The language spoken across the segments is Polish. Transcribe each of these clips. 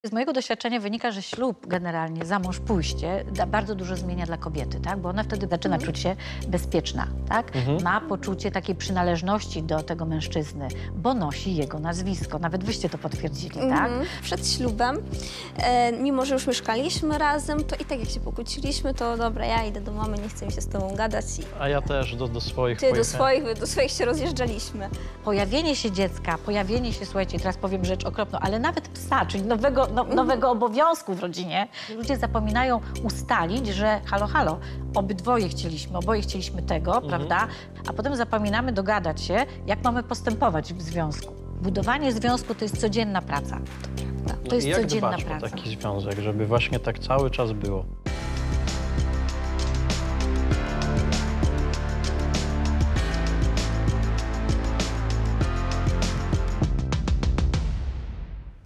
Z mojego doświadczenia wynika, że ślub generalnie, za mąż pójście bardzo dużo zmienia dla kobiety, tak? Bo ona wtedy zaczyna czuć się bezpieczna, tak? Ma poczucie takiej przynależności do tego mężczyzny, bo nosi jego nazwisko. Nawet wyście to potwierdzili, tak? Przed ślubem, mimo że już mieszkaliśmy razem, to i tak jak się pokłóciliśmy, to dobra, ja idę do mamy, nie chcę mi się z tobą gadać. A ja też do swoich Ty do swoich się rozjeżdżaliśmy. Pojawienie się dziecka, pojawienie się, słuchajcie, teraz powiem rzecz okropną, ale nawet psa, czyli nowego obowiązku w rodzinie, ludzie zapominają ustalić, że halo, oboje chcieliśmy tego, prawda? A potem zapominamy dogadać się, jak mamy postępować w związku. Budowanie związku to jest codzienna praca. To jest Jak codzienna dbać praca. o taki związek, żeby właśnie tak cały czas było?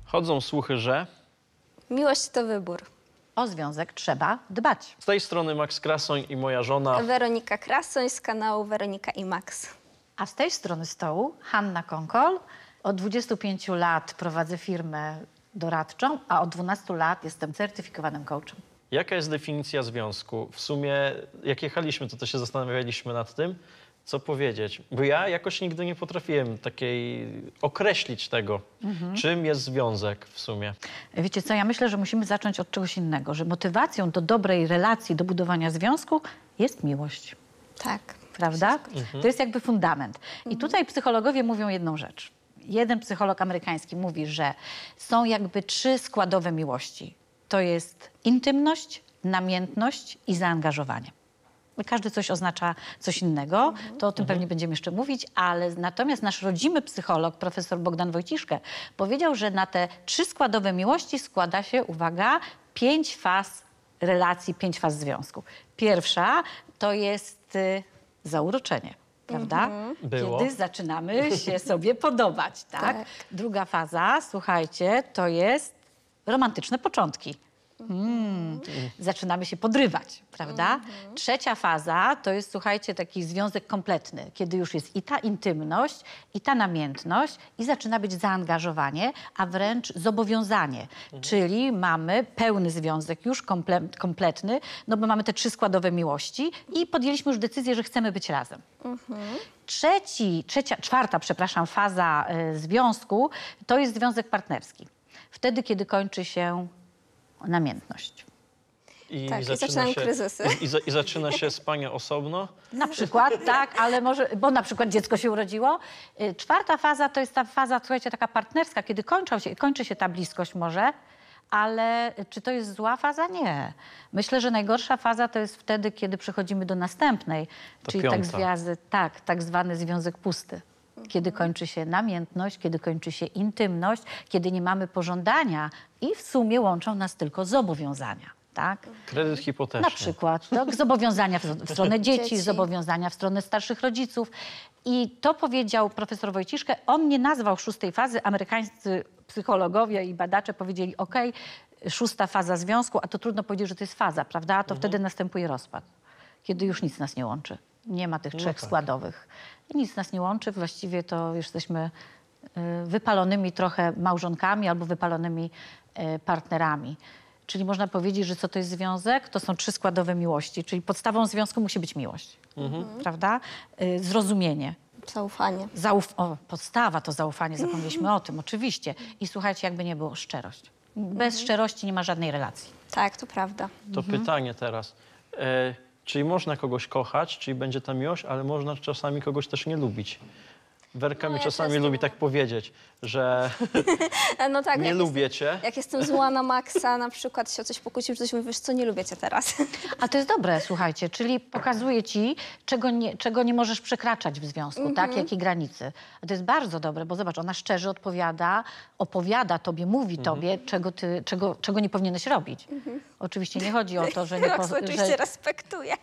Chodzą słuchy, że Miłość to wybór. O związek trzeba dbać. z tej strony Max Krasoń i moja żona. Weronika Krasoń z kanału Weronika i Max. A z tej strony stołu Hanna Konkol. Od 25 lat prowadzę firmę doradczą, a od 12 lat jestem certyfikowanym coachem. Jaka jest definicja związku? W sumie, jak jechaliśmy, to się zastanawialiśmy nad tym, co powiedzieć. Bo ja jakoś nigdy nie potrafiłem określić tego, czym jest związek w sumie. Wiecie co, ja myślę, że musimy zacząć od czegoś innego, że motywacją do dobrej relacji, do budowania związku jest miłość. Tak. Prawda? To jest jakby fundament. I tutaj psychologowie mówią jedną rzecz. Jeden psycholog amerykański mówi, że są jakby 3 składowe miłości. To jest intymność, namiętność i zaangażowanie. Każdy coś oznacza coś innego, to o tym pewnie będziemy jeszcze mówić, ale natomiast nasz rodzimy psycholog, profesor Bogdan Wojciszke, powiedział, że na te 3 składowe miłości składa się, uwaga, 5 faz relacji, 5 faz związku. Pierwsza to jest zauroczenie, prawda? Było. Kiedy zaczynamy się sobie podobać, tak? Tak. Druga faza, słuchajcie, to jest romantyczne początki. Zaczynamy się podrywać, prawda? Trzecia faza to jest, słuchajcie, taki związek kompletny, kiedy już jest i ta intymność, i ta namiętność, i zaczyna być zaangażowanie, a wręcz zobowiązanie. Czyli mamy pełny związek, już kompletny, no bo mamy te 3 składowe miłości i podjęliśmy już decyzję, że chcemy być razem. Czwarta faza związku to jest związek partnerski. Wtedy, kiedy kończy się namiętność. I Tak, i zaczynają kryzysy. I zaczyna się spanie osobno. Na przykład, tak, ale może, bo na przykład dziecko się urodziło. Czwarta faza to jest ta faza, słuchajcie, taka partnerska, kiedy kończy się ta bliskość może, ale czy to jest zła faza? Nie. Myślę, że najgorsza faza to jest wtedy, kiedy przechodzimy do następnej, czyli tak zwany związek pusty. Kiedy kończy się namiętność, kiedy kończy się intymność, kiedy nie mamy pożądania i w sumie łączą nas tylko zobowiązania, tak? Kredyt hipoteczny. Na przykład, tak? Zobowiązania w stronę dzieci, zobowiązania w stronę starszych rodziców. I to powiedział profesor Wojciszke. On nie nazwał 6. fazy. Amerykańscy psychologowie i badacze powiedzieli, okej, 6. faza związku, a to trudno powiedzieć, że to jest faza, prawda? A to wtedy następuje rozpad, kiedy już nic nas nie łączy. Nie ma tych 3 składowych. I nic nas nie łączy, właściwie to już jesteśmy wypalonymi trochę małżonkami albo wypalonymi partnerami. Czyli można powiedzieć, że co to jest związek? To są 3 składowe miłości, czyli podstawą związku musi być miłość, prawda? Zrozumienie. Zaufanie. Podstawa to zaufanie, zapomnieliśmy o tym, oczywiście. I słuchajcie, jakby nie było, szczerość. Bez szczerości nie ma żadnej relacji. Tak, to prawda. To pytanie teraz. Czyli można kogoś kochać, czyli będzie ta miłość, ale można czasami kogoś też nie lubić. Werka mi ja czasami często lubi tak powiedzieć, że No tak, nie lubię cię. Jak jestem zła na Maxa, na przykład się o coś pokłócił, czy coś mówisz, co nie lubię cię teraz. A to jest dobre, słuchajcie, czyli pokazuje ci, czego nie możesz przekraczać w związku, tak? Jakie granice. A to jest bardzo dobre, bo zobacz, ona szczerze opowiada tobie, mówi tobie, czego nie powinieneś robić. Oczywiście nie chodzi o to, że nie... Max oczywiście respektuje.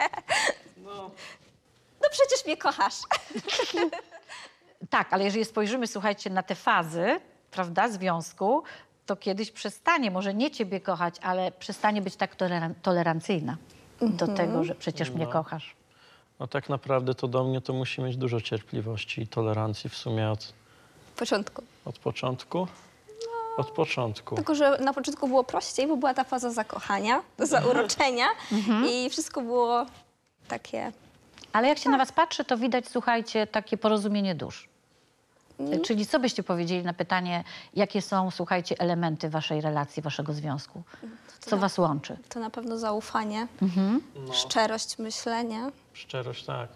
No przecież mnie kochasz. Tak, ale jeżeli spojrzymy, słuchajcie, na te fazy, prawda, związku, to kiedyś przestanie, może nie ciebie kochać, ale przestanie być tak tolerancyjna do tego, że przecież mnie kochasz. No tak naprawdę to do mnie to musi mieć dużo cierpliwości i tolerancji w sumie W początku. od początku. Od początku. Tylko, że na początku było prościej, bo była ta faza zakochania, zauroczenia i wszystko było takie... Ale jak się na was patrzy, to widać, słuchajcie, takie porozumienie dusz. Czyli co byście powiedzieli na pytanie, jakie są, słuchajcie, elementy waszej relacji, waszego związku? Co was łączy? To na pewno zaufanie, szczerość, myślenie, Szczerość, tak.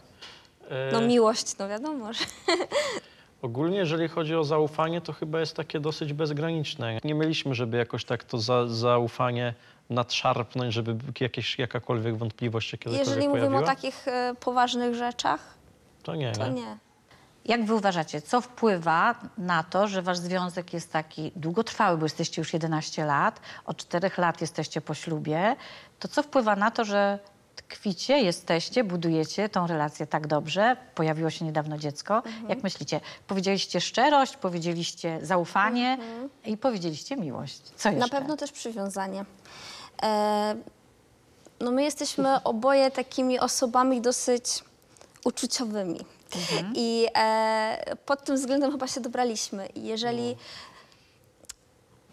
no miłość, no wiadomo, że... Ogólnie, jeżeli chodzi o zaufanie, to chyba jest takie dosyć bezgraniczne. Nie mieliśmy, żeby jakoś tak to zaufanie nadszarpnąć, żeby jakakolwiek wątpliwość się kiedykolwiek Jeżeli mówimy pojawiła. o takich poważnych rzeczach, To nie, to nie? nie. Jak wy uważacie, co wpływa na to, że wasz związek jest taki długotrwały, bo jesteście już 11 lat, od 4 lat jesteście po ślubie, to co wpływa na to, że tkwicie, jesteście, budujecie tą relację tak dobrze, pojawiło się niedawno dziecko. Jak myślicie? Powiedzieliście szczerość, powiedzieliście zaufanie i powiedzieliście miłość. Co jeszcze? Na pewno też przywiązanie. No my jesteśmy oboje takimi osobami dosyć uczuciowymi. I pod tym względem chyba się dobraliśmy. I jeżeli...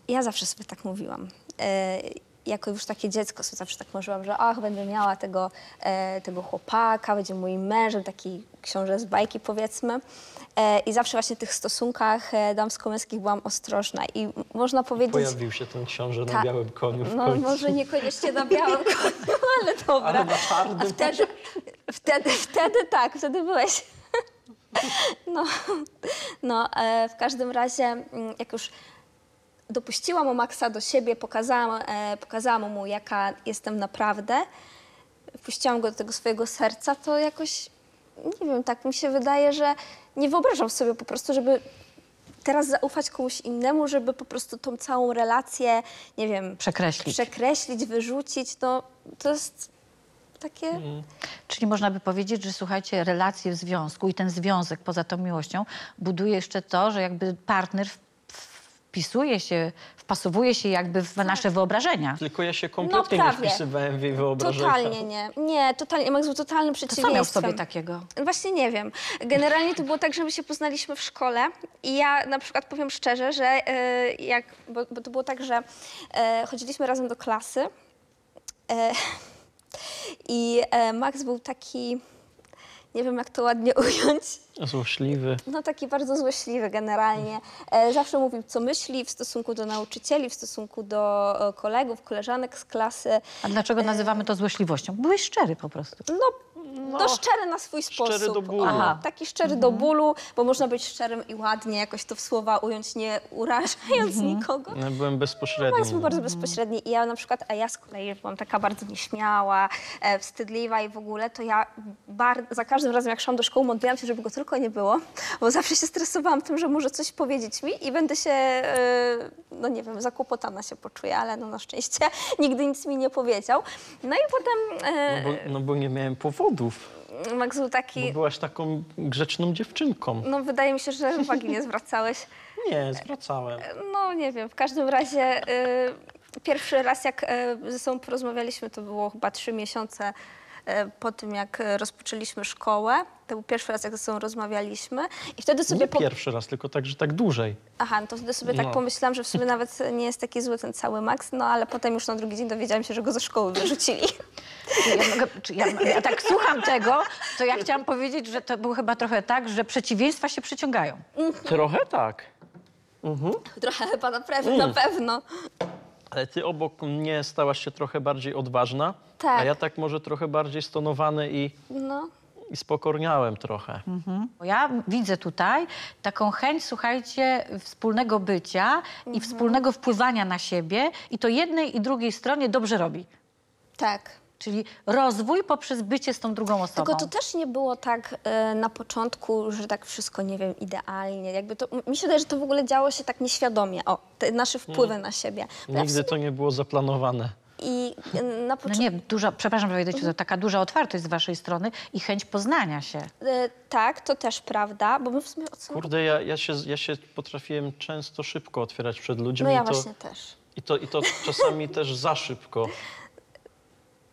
Ja zawsze sobie tak mówiłam. Jako już takie dziecko sobie zawsze tak marzyłam, że ach, będę miała tego chłopaka, będzie moim mężem, taki książę z bajki powiedzmy. I zawsze właśnie w tych stosunkach damsko-męskich byłam ostrożna. I można powiedzieć... Pojawił się ten książę na białym koniu w No końcu. może niekoniecznie na białym koniu, ale dobra. Ale na czarnym. Wtedy tak, wtedy byłeś. W każdym razie, jak już dopuściłam Maxa do siebie, pokazałam mu, jaka jestem naprawdę, wpuściłam go do tego swojego serca, to jakoś, nie wiem, tak mi się wydaje, że nie wyobrażam sobie po prostu, żeby teraz zaufać komuś innemu, żeby po prostu tą całą relację, nie wiem, przekreślić, wyrzucić, no to jest takie... Czyli można by powiedzieć, że słuchajcie, relacje w związku i ten związek poza tą miłością buduje jeszcze to, że jakby partner wpisuje się, wpasowuje się jakby w nasze wyobrażenia. Tylko ja się kompletnie nie wpisywałem w jej wyobrażenia. Totalnie nie. Nie, totalnie. Max był totalnym przeciwieństwem. Co miał w sobie takiego? Właśnie nie wiem. Generalnie to było tak, że my się poznaliśmy w szkole i ja na przykład powiem szczerze, że bo to było tak, że chodziliśmy razem do klasy i Max był taki, nie wiem jak to ładnie ująć, Złośliwy. no taki bardzo złośliwy generalnie. Zawsze mówił, co myśli w stosunku do nauczycieli, w stosunku do kolegów, koleżanek z klasy. A dlaczego nazywamy to złośliwością? Byłeś szczery po prostu. No szczery na swój sposób. Szczery do bólu. Aha. Taki szczery do bólu, bo można być szczerym i ładnie jakoś to w słowa ująć, nie urażając nikogo. Ja byłem bezpośredni. Max był bardzo bezpośredni i ja na przykład, a ja z kolei byłam taka bardzo nieśmiała, wstydliwa i w ogóle, to ja za każdym razem jak szłam do szkoły, modliłam się, żeby go tylko nie było, bo zawsze się stresowałam tym, że może coś powiedzieć mi i będę się, no nie wiem, zakłopotana się poczuję, ale no na szczęście nigdy nic mi nie powiedział. No i potem... No bo nie miałem powodów. Max był taki... Bo byłaś taką grzeczną dziewczynką. No wydaje mi się, że uwagi nie zwracałeś. Nie, zwracałem. No nie wiem, w każdym razie pierwszy raz jak ze sobą porozmawialiśmy, to było chyba 3 miesiące po tym, jak rozpoczęliśmy szkołę. To był pierwszy raz, jak ze sobą rozmawialiśmy. I wtedy sobie... Nie pierwszy raz, tylko tak, że tak dłużej. Aha, no to wtedy sobie tak pomyślałam, że w sumie nawet nie jest taki zły ten cały Max, no ale potem już na drugi dzień dowiedziałam się, że go ze szkoły wyrzucili. Ja tak słucham tego, to ja chciałam powiedzieć, że to było chyba trochę tak, że przeciwieństwa się przyciągają. Trochę tak. Trochę chyba na pewno. Ale ty obok mnie stałaś się trochę bardziej odważna, Tak. a ja tak może trochę bardziej stonowany i spokorniałem trochę. Ja widzę tutaj taką chęć, słuchajcie, wspólnego bycia i wspólnego wpływania na siebie i to jednej i drugiej stronie dobrze robi. Tak. Czyli rozwój poprzez bycie z tą drugą osobą. Tylko to też nie było tak na początku, że tak wszystko, nie wiem, idealnie. Jakby to, mi się wydaje, że to w ogóle działo się tak nieświadomie. O, te nasze wpływy na siebie. Nigdy to nie było zaplanowane. I na początku... No nie, przepraszam, że wejdę ci, to taka duża otwartość z waszej strony i chęć poznania się. Tak, to też prawda, bo my w sumie... Kurde, ja się potrafiłem często szybko otwierać przed ludźmi. No ja właśnie też. I to czasami też za szybko.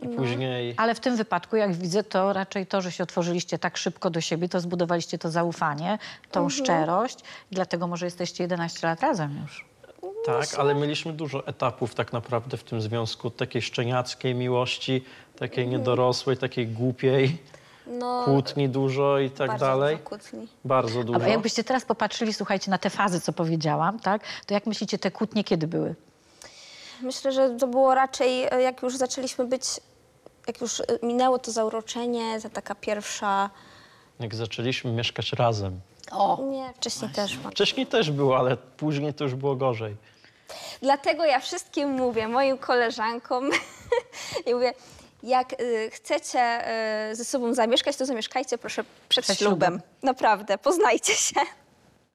I później... Ale w tym wypadku, jak widzę, to raczej to, że się otworzyliście tak szybko do siebie, to zbudowaliście to zaufanie, tą szczerość. I dlatego może jesteście 11 lat razem już. Tak, ale mieliśmy dużo etapów tak naprawdę w tym związku. Takiej szczeniackiej miłości, takiej niedorosłej, takiej głupiej, No, kłótni dużo i tak bardzo dalej. dużo kłótni. Bardzo dużo. A jakbyście teraz popatrzyli, słuchajcie, na te fazy, co powiedziałam, tak? To jak myślicie, te kłótnie kiedy były? Myślę, że to było raczej, jak już zaczęliśmy być, jak już minęło to zauroczenie, ta taka pierwsza... Jak zaczęliśmy mieszkać razem. O, Nie, wcześniej też. Wcześniej też było, ale później to już było gorzej. Dlatego ja wszystkim mówię, moim koleżankom, i mówię, jak chcecie ze sobą zamieszkać, to zamieszkajcie proszę przed Przed ślubem. ślubem. Naprawdę, poznajcie się.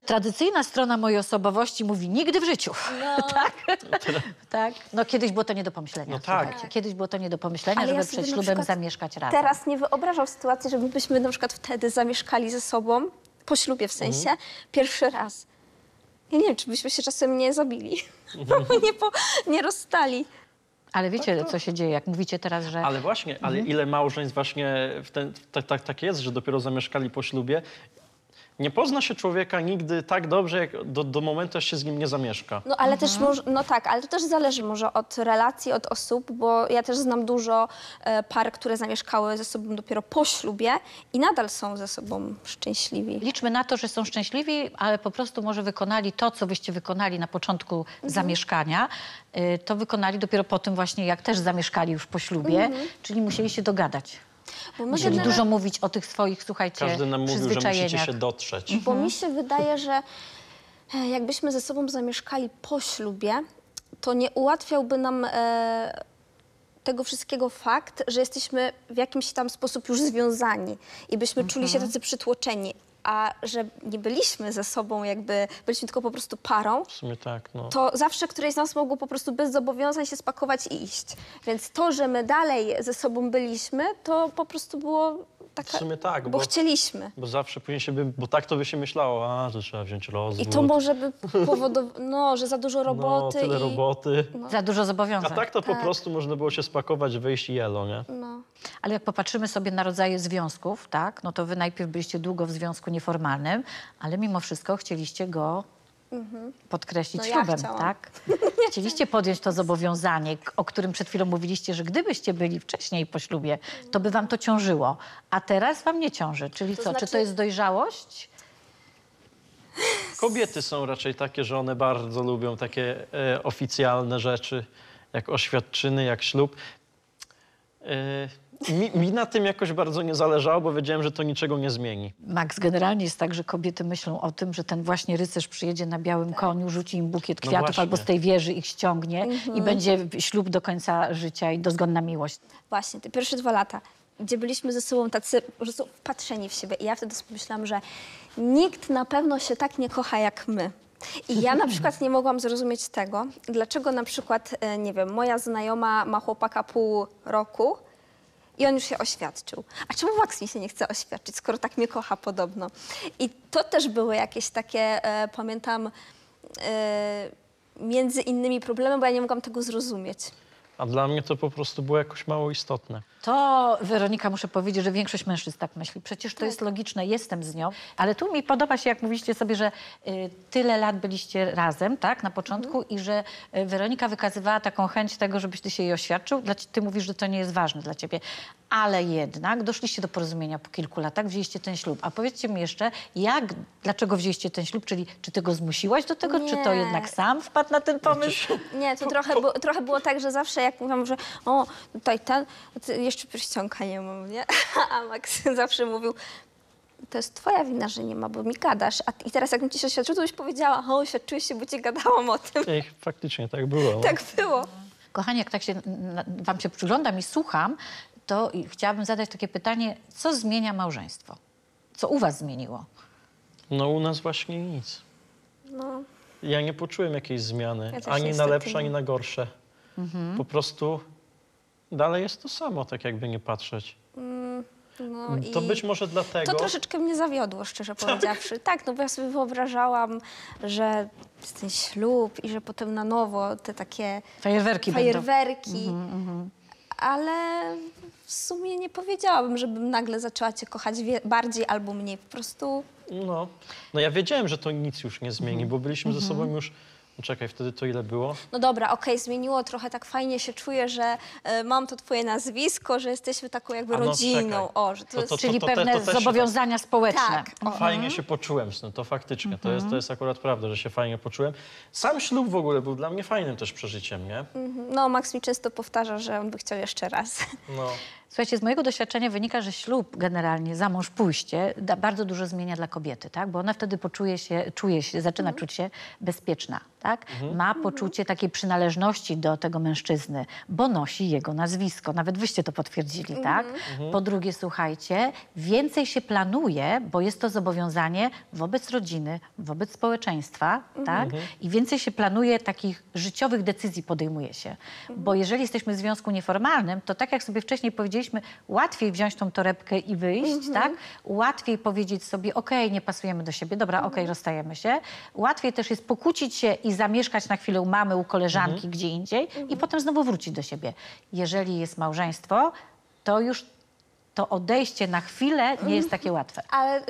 tradycyjna strona mojej osobowości mówi nigdy w życiu. No. Tak? No kiedyś było to nie do pomyślenia. No tak. Słuchajcie. Kiedyś było to nie do pomyślenia, Ale ja żeby sobie przed na ślubem przykład zamieszkać razem. Teraz nie wyobrażam sytuacji, żebyśmy na przykład wtedy zamieszkali ze sobą, po ślubie w sensie, pierwszy raz. Ja nie wiem, czy byśmy się czasem nie zabili, nie rozstali. Ale wiecie, co się dzieje, jak mówicie teraz, że... Ale właśnie, ale ile małżeństw właśnie tak jest, że dopiero zamieszkali po ślubie. Nie pozna się człowieka nigdy tak dobrze, jak do momentu, aż się z nim nie zamieszka. No ale też może, no tak, ale to też zależy może od relacji, od osób, bo ja też znam dużo par, które zamieszkały ze sobą dopiero po ślubie i nadal są ze sobą szczęśliwi. Liczmy na to, że są szczęśliwi, ale po prostu może wykonali to, co wyście wykonali na początku zamieszkania, to wykonali dopiero po tym właśnie, jak też zamieszkali już po ślubie, czyli musieli się dogadać. Bo my Musieli generalnie- dużo mówić o tych swoich, słuchajcie, Każdy nam mówił, że musicie przyzwyczajeniach. się dotrzeć. Bo mi się wydaje, że jakbyśmy ze sobą zamieszkali po ślubie, to nie ułatwiałby nam tego wszystkiego fakt, że jesteśmy w jakimś tam sposób już związani i byśmy czuli się tacy przytłoczeni. A że nie byliśmy ze sobą, jakby byliśmy tylko po prostu parą, W sumie tak, no. to zawsze któreś z nas mogło po prostu bez zobowiązań się spakować i iść. Więc to, że my dalej ze sobą byliśmy, to po prostu było W taka... sumie tak, bo chcieliśmy. bo zawsze później bo tak to by się myślało, że trzeba wziąć rozwód. I to może by powodowało, no, że za dużo roboty. No, tyle i... roboty. Za dużo A zobowiązań. tak to po prostu można było się spakować, wyjść i jelo, nie? No. Ale jak popatrzymy sobie na rodzaje związków, tak, no to wy najpierw byliście długo w związku nieformalnym, ale mimo wszystko chcieliście go podkreślić No ja ślubem, chciałam. tak? Chcieliście podjąć to zobowiązanie, o którym przed chwilą mówiliście, że gdybyście byli wcześniej po ślubie, to by wam to ciążyło, a teraz wam nie ciąży. Czyli co, czy to znaczy- jest dojrzałość? Kobiety są raczej takie, że one bardzo lubią takie oficjalne rzeczy, jak oświadczyny, jak ślub. Mi na tym jakoś bardzo nie zależało, bo wiedziałem, że to niczego nie zmieni. Max, generalnie jest tak, że kobiety myślą o tym, że ten właśnie rycerz przyjedzie na białym koniu, rzuci im bukiet No kwiatów właśnie. albo z tej wieży ich ściągnie i będzie ślub do końca życia i dozgonna miłość. Właśnie, te pierwsze 2 lata, gdzie byliśmy ze sobą tacy po prostu wpatrzeni w siebie. I ja wtedy sobie myślałam, że nikt na pewno się tak nie kocha jak my. I ja na przykład nie mogłam zrozumieć tego, dlaczego na przykład, nie wiem, moja znajoma ma chłopaka pół roku i on już się oświadczył. A czemu Max mi się nie chce oświadczyć, skoro tak mnie kocha podobno? I to też były jakieś takie, pamiętam, między innymi problemy, bo ja nie mogłam tego zrozumieć. A dla mnie to po prostu było jakoś mało istotne. To, Weronika, muszę powiedzieć, że większość mężczyzn tak myśli. Przecież to jest logiczne, jestem z nią. Ale tu mi podoba się, jak mówiliście sobie, że tyle lat byliście razem, tak, na początku i że Weronika wykazywała taką chęć tego, żebyś ty się jej oświadczył. Ty mówisz, że to nie jest ważne dla ciebie. Ale jednak doszliście do porozumienia po kilku latach, wzięliście ten ślub. A powiedzcie mi jeszcze, dlaczego wzięliście ten ślub? Czyli czy ty go zmusiłaś do tego, czy to Nie. jednak sam wpadł na ten pomysł? Nie, to trochę było tak, że zawsze jak mówiłam, że o, tutaj ten, to jeszcze pierścionka nie mam, nie? A Max zawsze mówił, to jest twoja wina, że nie ma, bo mi gadasz. I teraz jakbym ci się oświadczył, to byś powiedziała, o, oświadczyłeś się, bo ci gadałam o tym. Ej, faktycznie tak było. No. Tak było. Kochani, jak tak wam się przyglądam i słucham, to chciałabym zadać takie pytanie, co zmienia małżeństwo? Co u was zmieniło? No u nas właśnie nic. No, Ja nie poczułem jakiejś zmiany, Ja też ani na niestety lepsze, nie. ani na gorsze. Po prostu dalej jest to samo, tak jakby nie patrzeć. no To i być może dlatego... to troszeczkę mnie zawiodło, szczerze powiedziawszy. Tak, no bo ja sobie wyobrażałam, że jest ten ślub i że potem na nowo te takie Fajerwerki będą. fajerwerki. Ale w sumie nie powiedziałabym, żebym nagle zaczęła cię kochać bardziej albo mniej. Po prostu No ja wiedziałem, że to nic już nie zmieni, bo byliśmy ze sobą już Czekaj, wtedy to ile było? No dobra, okej, zmieniło trochę, tak fajnie się czuję, że mam to twoje nazwisko, że jesteśmy taką jakby A no, rodziną. czekaj. O, że to jest... Czyli to pewne też się zobowiązania społeczne. Tak. Fajnie się poczułem z tym, to faktycznie. To jest akurat prawda, że się fajnie poczułem. Sam ślub w ogóle był dla mnie fajnym też przeżyciem, nie? No, Max mi często powtarza, że on by chciał jeszcze raz. No. Słuchajcie, z mojego doświadczenia wynika, że ślub generalnie, za mąż pójście, bardzo dużo zmienia dla kobiety, tak? Bo ona wtedy zaczyna czuć się bezpieczna, tak? Ma poczucie takiej przynależności do tego mężczyzny, bo nosi jego nazwisko. Nawet wyście to potwierdzili, tak? Po drugie, słuchajcie, więcej się planuje, bo jest to zobowiązanie wobec rodziny, wobec społeczeństwa, tak? I więcej się planuje, takich życiowych decyzji podejmuje się. Bo jeżeli jesteśmy w związku nieformalnym, to tak jak sobie wcześniej powiedzieliśmy, łatwiej wziąć tą torebkę i wyjść, tak? Łatwiej powiedzieć sobie, okej, nie pasujemy do siebie, dobra, okej, rozstajemy się. Łatwiej też jest pokłócić się i zamieszkać na chwilę u mamy, u koleżanki, gdzie indziej i potem znowu wrócić do siebie. Jeżeli jest małżeństwo, to już to odejście na chwilę nie jest takie łatwe. Ale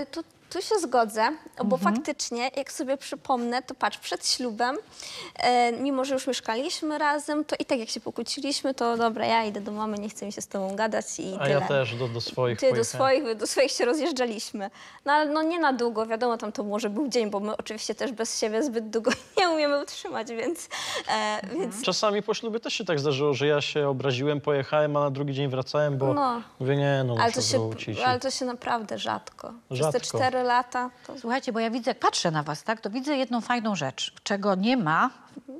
tu się zgodzę, bo faktycznie, jak sobie przypomnę, to patrz, przed ślubem, mimo że już mieszkaliśmy razem, to i tak jak się pokłóciliśmy, to dobra, ja idę do mamy, nie chcę mi się z tobą gadać i A tyle. ja też do swoich Ty pojechałem. do swoich się rozjeżdżaliśmy. No ale no nie na długo, wiadomo, tam to może był dzień, bo my oczywiście też bez siebie zbyt długo nie umiemy utrzymać, więc... Czasami po ślubie też się tak zdarzyło, że ja się obraziłem, pojechałem, a na drugi dzień wracałem, bo mówię, nie, no muszę wrócić. Ale to się naprawdę rzadko. Przez te Rzadko. 4 lata to... Słuchajcie, bo ja widzę, jak patrzę na was, tak, to widzę jedną fajną rzecz, czego nie ma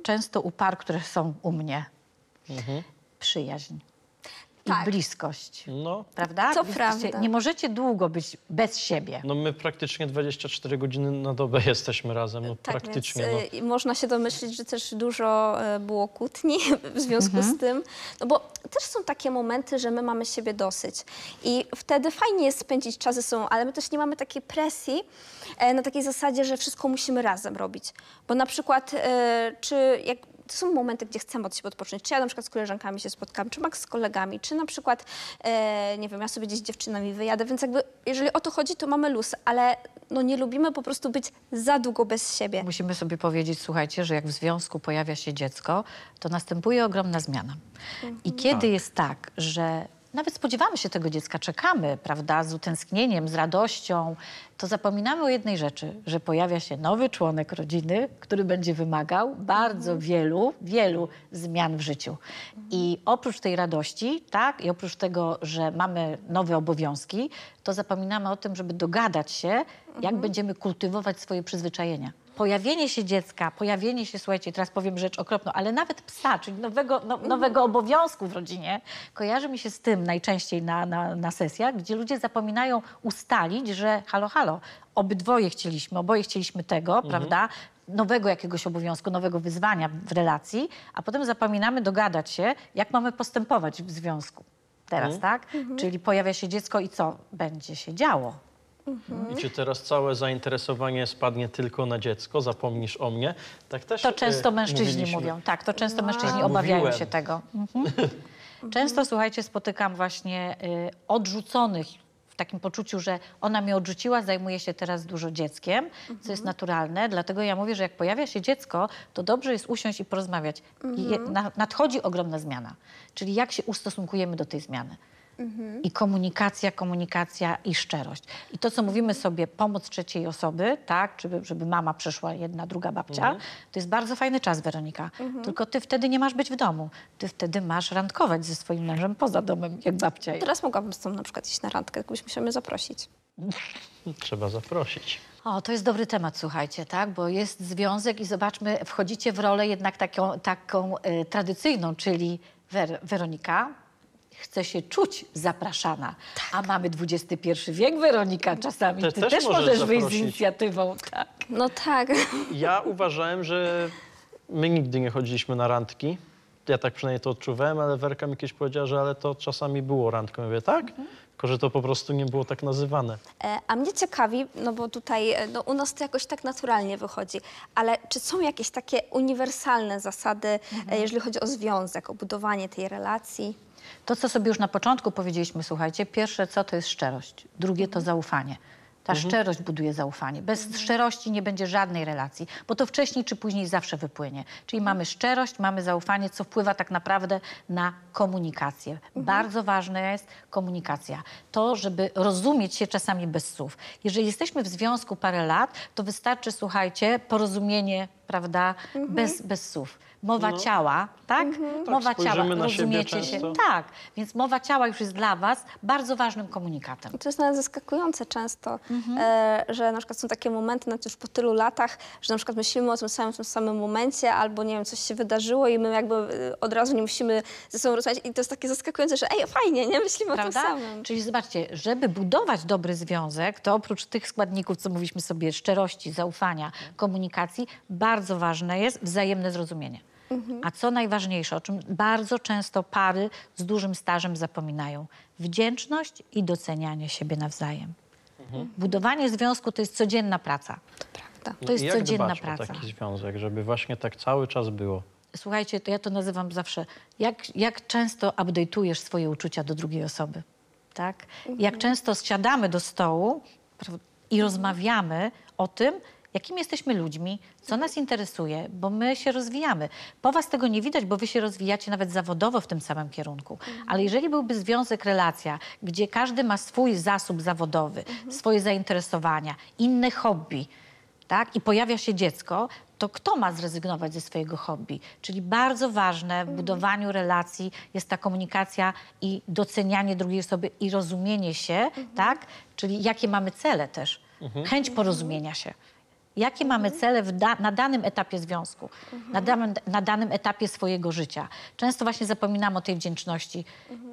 często u par, które są u mnie. Przyjaźń i Tak. bliskość. No, Prawda? To Jesteście- prawda. Nie możecie długo być bez siebie. no my praktycznie 24 godziny na dobę jesteśmy razem, no Tak, praktycznie. więc można się domyślić, że też dużo było kłótni w związku z tym. No bo też są takie momenty, że my mamy siebie dosyć. I wtedy fajnie jest spędzić czas ze sobą, ale my też nie mamy takiej presji na takiej zasadzie, że wszystko musimy razem robić. Bo na przykład, to są momenty, gdzie chcemy od siebie odpocząć. Czy ja na przykład z koleżankami się spotkam, czy Max z kolegami, czy na przykład, nie wiem, ja sobie gdzieś z dziewczynami wyjadę. Więc jakby, jeżeli o to chodzi, to mamy luz, ale no nie lubimy po prostu być za długo bez siebie. Musimy sobie powiedzieć, słuchajcie, że jak w związku pojawia się dziecko, to następuje ogromna zmiana. I kiedy jest tak, że nawet spodziewamy się tego dziecka, czekamy, prawda, z utęsknieniem, z radością, to zapominamy o jednej rzeczy, że pojawia się nowy członek rodziny, który będzie wymagał bardzo wielu zmian w życiu. I oprócz tej radości, tak, i oprócz tego, że mamy nowe obowiązki, to zapominamy o tym, żeby dogadać się, jak będziemy kultywować swoje przyzwyczajenia. Pojawienie się dziecka, słuchajcie, teraz powiem rzecz okropną, ale nawet psa, czyli nowego obowiązku w rodzinie, kojarzy mi się z tym najczęściej na sesjach, gdzie ludzie zapominają ustalić, że halo, oboje chcieliśmy tego, prawda, nowego jakiegoś obowiązku, nowego wyzwania w relacji, a potem zapominamy dogadać się, jak mamy postępować w związku teraz, tak? Czyli pojawia się dziecko i co będzie się działo? I czy teraz całe zainteresowanie spadnie tylko na dziecko, zapomnisz o mnie? Tak też To często mężczyźni mówiliśmy. mówią. Tak, to często mężczyźni Tak obawiają mówiłem. się tego. Często, słuchajcie, spotykam właśnie odrzuconych w takim poczuciu, że ona mnie odrzuciła, zajmuje się teraz dużo dzieckiem, co jest naturalne. Dlatego ja mówię, że jak pojawia się dziecko, to dobrze jest usiąść i porozmawiać. Nadchodzi ogromna zmiana. Czyli jak się ustosunkujemy do tej zmiany. I komunikacja i szczerość. I to, co mówimy sobie, pomoc trzeciej osoby, tak, żeby mama przyszła, jedna, druga babcia, to jest bardzo fajny czas, Weronika. Tylko ty wtedy nie masz być w domu. Ty wtedy masz randkować ze swoim mężem poza domem, jak babcia jest. Teraz mogłabym z tobą na przykład iść na randkę, tylko byśmy musieli mnie zaprosić. Trzeba zaprosić. O, to jest dobry temat, słuchajcie, tak? Bo jest związek i zobaczmy, wchodzicie w rolę jednak taką tradycyjną, czyli Weronika chce się czuć zapraszana. A mamy XXI wiek, Weronika, czasami. Ty Ty też też możesz możesz wyjść z zaprosić. inicjatywą. Tak. No tak. Ja uważałem, że my nigdy nie chodziliśmy na randki. Ja tak przynajmniej to odczuwałem, ale Werka mi kiedyś powiedziała, że ale to czasami było randką. Ja mówię, tak? Tylko, że to po prostu nie było tak nazywane. A mnie ciekawi, no bo tutaj u nas to jakoś tak naturalnie wychodzi, ale czy są jakieś takie uniwersalne zasady, jeżeli chodzi o związek, o budowanie tej relacji? To, co sobie już na początku powiedzieliśmy, słuchajcie, pierwsze co to jest szczerość, drugie to zaufanie. Ta szczerość buduje zaufanie. Bez szczerości nie będzie żadnej relacji, bo to wcześniej czy później zawsze wypłynie. Czyli mamy szczerość, mamy zaufanie, co wpływa tak naprawdę na komunikację. Bardzo ważna jest komunikacja. To, żeby rozumieć się czasami bez słów. Jeżeli jesteśmy w związku parę lat, to wystarczy, słuchajcie, porozumienie, prawda, bez słów. Mowa ciała, tak? Mowa ciała, spojrzymy na siebie rozumiecie się. często. Tak, więc mowa ciała już jest dla was bardzo ważnym komunikatem. To jest nawet zaskakujące często, że na przykład są takie momenty, nawet już po tylu latach, że na przykład myślimy o tym samym momencie, albo nie wiem, coś się wydarzyło i my jakby od razu nie musimy ze sobą rozmawiać. I to jest takie zaskakujące, że fajnie, nie? Myślimy Prawda? o tym samym. Czyli zobaczcie, żeby budować dobry związek, to oprócz tych składników, co mówiliśmy sobie, szczerości, zaufania, komunikacji, bardzo ważne jest wzajemne zrozumienie. A co najważniejsze, o czym bardzo często pary z dużym stażem zapominają, wdzięczność i docenianie siebie nawzajem. Budowanie związku to jest codzienna praca. To prawda. To jest Jak codzienna dbać praca. o taki związek, żeby właśnie tak cały czas było? Słuchajcie, to ja to nazywam zawsze, jak często update'ujesz swoje uczucia do drugiej osoby, tak? Jak często siadamy do stołu i rozmawiamy o tym, jakimi jesteśmy ludźmi, co nas interesuje, bo my się rozwijamy. Po was tego nie widać, bo wy się rozwijacie nawet zawodowo w tym samym kierunku. Ale jeżeli byłby związek, relacja, gdzie każdy ma swój zasób zawodowy, swoje zainteresowania, inne hobby, tak? I pojawia się dziecko, to kto ma zrezygnować ze swojego hobby? Czyli bardzo ważne w budowaniu relacji jest ta komunikacja i docenianie drugiej osoby i rozumienie się, tak? Czyli jakie mamy cele też. Chęć porozumienia się. Jakie mamy cele na danym etapie związku, na danym etapie swojego życia. Często właśnie zapominamy o tej wdzięczności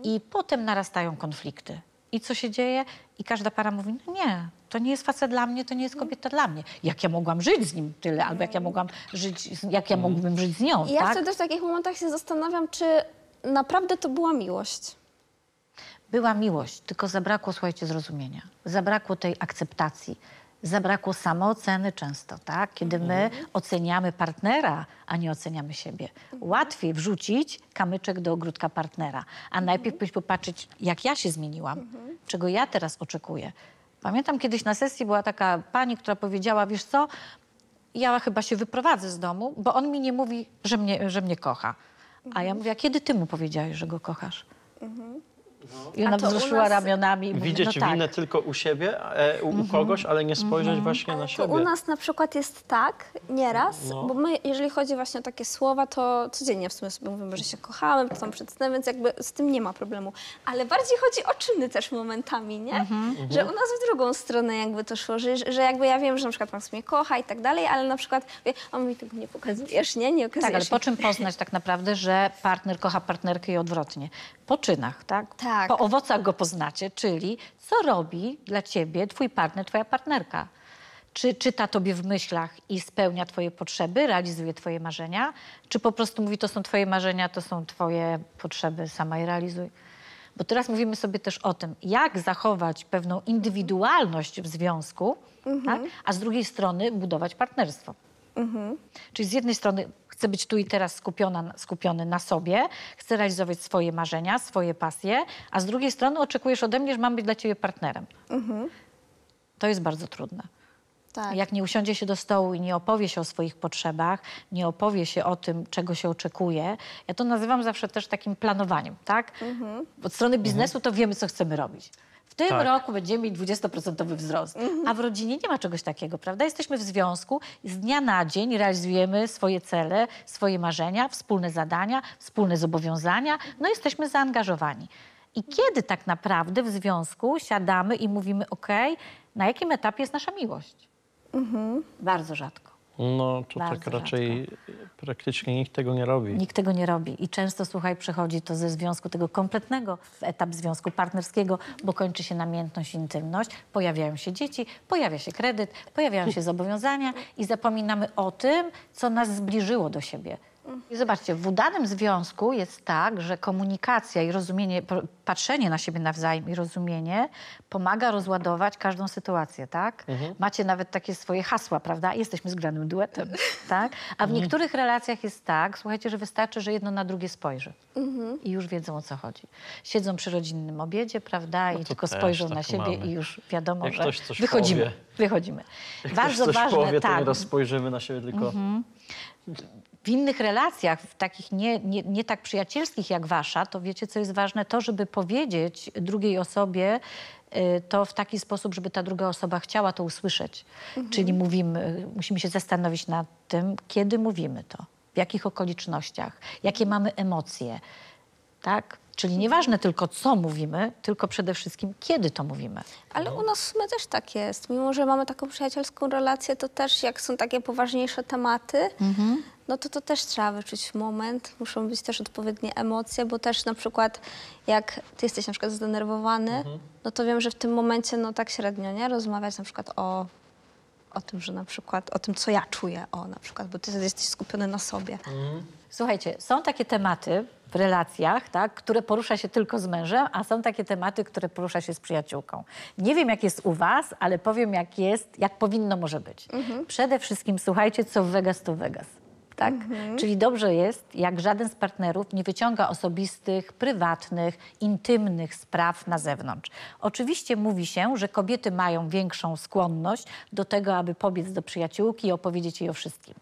i potem narastają konflikty. I co się dzieje? I każda para mówi, no nie, to nie jest facet dla mnie, to nie jest kobieta dla mnie. Jak ja mogłam żyć z nim tyle, albo jak ja mógłbym żyć z nią, I ja tak? wtedy w takich momentach się zastanawiam, czy naprawdę to była miłość. Była miłość, tylko zabrakło, słuchajcie, zrozumienia. Zabrakło tej akceptacji. Zabrakło samooceny często, tak? Kiedy my oceniamy partnera, a nie oceniamy siebie. Łatwiej wrzucić kamyczek do ogródka partnera, a najpierw popatrzeć, jak ja się zmieniłam, czego ja teraz oczekuję. Pamiętam kiedyś na sesji była taka pani, która powiedziała, wiesz co, ja chyba się wyprowadzę z domu, bo on mi nie mówi, że mnie kocha. A ja mówię, a kiedy ty mu powiedziałeś, że go kochasz? I ona A to u wzruszyła nas- ramionami i mówi, Widzieć no tak. winę tylko u siebie, u kogoś, ale nie spojrzeć właśnie na To siebie. u nas na przykład jest tak, nieraz, No. bo my, jeżeli chodzi właśnie o takie słowa, to codziennie w sumie sobie mówimy, że się kochamy, potem przed snem, więc jakby z tym nie ma problemu. Ale bardziej chodzi o czyny też momentami, nie? Że u nas w drugą stronę jakby to szło, że jakby ja wiem, że na przykład Max mnie kocha i tak dalej, ale na przykład mówię, on mi tego nie pokazujesz, nie okazujesz. Tak, ale po czym poznać tak naprawdę, że partner kocha partnerkę i odwrotnie? Po czynach, tak? Tak. Po owocach go poznacie, czyli co robi dla ciebie twój partner, twoja partnerka. Czy czyta tobie w myślach i spełnia twoje potrzeby, realizuje twoje marzenia? Czy po prostu mówi, to są twoje marzenia, to są twoje potrzeby, sama je realizuj? Bo teraz mówimy sobie też o tym, jak zachować pewną indywidualność w związku, tak? A z drugiej strony budować partnerstwo. Czyli z jednej strony chcę być tu i teraz skupiony na sobie, chcę realizować swoje marzenia, swoje pasje, a z drugiej strony oczekujesz ode mnie, że mam być dla ciebie partnerem. To jest bardzo trudne. Tak. Jak nie usiądzie się do stołu i nie opowie się o swoich potrzebach, nie opowie się o tym, czego się oczekuje, ja to nazywam zawsze też takim planowaniem, tak? Od strony biznesu to wiemy, co chcemy robić. W tym Tak. roku będziemy mieć 20% wzrost. A w rodzinie nie ma czegoś takiego, prawda? Jesteśmy w związku i z dnia na dzień realizujemy swoje cele, swoje marzenia, wspólne zadania, wspólne zobowiązania. No jesteśmy zaangażowani. I kiedy tak naprawdę w związku siadamy i mówimy, okej, na jakim etapie jest nasza miłość? Bardzo rzadko. No to Bardzo tak raczej praktycznie nikt tego nie robi. Nikt tego nie robi. I często, słuchaj, przechodzi to ze związku tego kompletnego w etap związku partnerskiego, bo kończy się namiętność, intymność, pojawiają się dzieci, pojawia się kredyt, pojawiają się zobowiązania i zapominamy o tym, co nas zbliżyło do siebie. I zobaczcie, w udanym związku jest tak, że komunikacja i rozumienie, patrzenie na siebie nawzajem i rozumienie pomaga rozładować każdą sytuację, tak? Macie nawet takie swoje hasła, prawda? Jesteśmy zgranym duetem, tak? A w niektórych relacjach jest tak, słuchajcie, że wystarczy, że jedno na drugie spojrzy. I już wiedzą, o co chodzi. Siedzą przy rodzinnym obiedzie, prawda? I to tylko też spojrzą tak na siebie mamy. i już wiadomo, Jak że ktoś coś wychodzimy. powie. Wychodzimy. Jak Bardzo ktoś coś ważne, powie, to tak. nieraz spojrzymy na siebie tylko... W innych relacjach, w takich nie tak przyjacielskich jak wasza, to wiecie, co jest ważne? To, żeby powiedzieć drugiej osobie to w taki sposób, żeby ta druga osoba chciała to usłyszeć. Czyli musimy się zastanowić nad tym, kiedy mówimy to, w jakich okolicznościach, jakie mamy emocje, tak? Czyli nieważne tylko, co mówimy, tylko przede wszystkim, kiedy to mówimy. Ale u nas w sumie też tak jest. Mimo, że mamy taką przyjacielską relację, to też jak są takie poważniejsze tematy, no to też trzeba wyczuć moment. Muszą być też odpowiednie emocje, bo też na przykład jak ty jesteś na przykład zdenerwowany, no to wiem, że w tym momencie no tak średnio, nie? Rozmawiać na przykład o tym, że na przykład, o tym, co ja czuję, na przykład, bo ty jesteś skupiony na sobie. Słuchajcie, są takie tematy w relacjach, tak, które porusza się tylko z mężem, a są takie tematy, które porusza się z przyjaciółką. Nie wiem, jak jest u was, ale powiem, jak jest, jak powinno może być. Przede wszystkim słuchajcie, co w Vegas, to Vegas. Tak? Czyli dobrze jest, jak żaden z partnerów nie wyciąga osobistych, prywatnych, intymnych spraw na zewnątrz. Oczywiście mówi się, że kobiety mają większą skłonność do tego, aby pobiec do przyjaciółki i opowiedzieć jej o wszystkim.